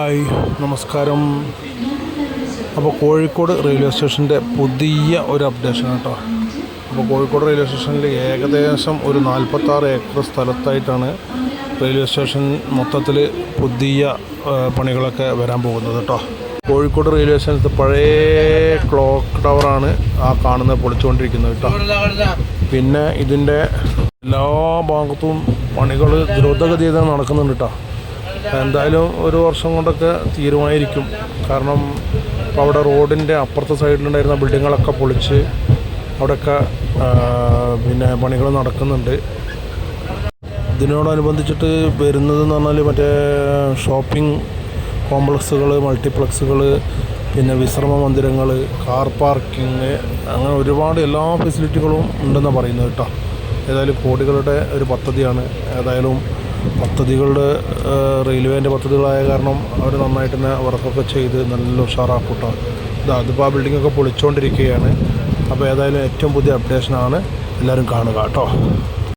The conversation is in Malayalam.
ഹായ് നമസ്കാരം. അപ്പോൾ കോഴിക്കോട് റെയിൽവേ സ്റ്റേഷൻ്റെ പുതിയ ഒരു അപ്ഡേഷൻ കേട്ടോ. അപ്പോൾ കോഴിക്കോട് റെയിൽവേ സ്റ്റേഷനിൽ ഏകദേശം ഒരു 46 ഏക്കർ സ്ഥലത്തായിട്ടാണ് റെയിൽവേ സ്റ്റേഷൻ മൊത്തത്തിൽ പുതിയ പണികളൊക്കെ വരാൻ പോകുന്നത് കേട്ടോ. കോഴിക്കോട് റെയിൽവേ സ്റ്റേഷനത്തെ പഴയ ക്ലോക്ക് ടവറാണ് ആ കാണുന്നത്, പൊളിച്ചുകൊണ്ടിരിക്കുന്നത് കേട്ടോ. പിന്നെ ഇതിൻ്റെ എല്ലാ ഭാഗത്തും പണികൾ ദ്രുതഗതിയിൽ നടക്കുന്നുണ്ട് കേട്ടോ. എന്തായാലും ഒരു വർഷം കൊണ്ടൊക്കെ തീരുമാനമായിരിക്കും. കാരണം അവിടെ റോഡിൻ്റെ അപ്പുറത്തെ സൈഡിലുണ്ടായിരുന്ന ബിൽഡിങ്ങുകളൊക്കെ പൊളിച്ച് അവിടെയൊക്കെ പിന്നെ പണികൾ നടക്കുന്നുണ്ട്. ഇതിനോടനുബന്ധിച്ചിട്ട് വരുന്നതെന്ന് പറഞ്ഞാൽ മറ്റേ ഷോപ്പിംഗ് കോംപ്ലക്സുകൾ, മൾട്ടിപ്ലക്സുകൾ, പിന്നെ വിശ്രമ മന്ദിരങ്ങൾ, കാർ പാർക്കിങ്, അങ്ങനെ ഒരുപാട് എല്ലാ ഫെസിലിറ്റികളും ഉണ്ടെന്നാണ് പറയുന്നത് കേട്ടോ. ഏതായാലും കോടികളുടെ ഒരു പദ്ധതിയാണ്. ഏതായാലും പദ്ധതികളുടെ റെയിൽവേൻ്റെ പദ്ധതികളായ കാരണം അവർ നന്നായിട്ട് തന്നെ വർക്കൊക്കെ ചെയ്ത് നല്ല ഉഷാറാക്കൂട്ടോ. അതിപ്പോൾ ആ ബിൽഡിങ്ങൊക്കെ പൊളിച്ചുകൊണ്ടിരിക്കുകയാണ്. അപ്പോൾ ഏതായാലും ഏറ്റവും പുതിയ അപ്ഡേഷനാണ്, എല്ലാവരും കാണുക കേട്ടോ.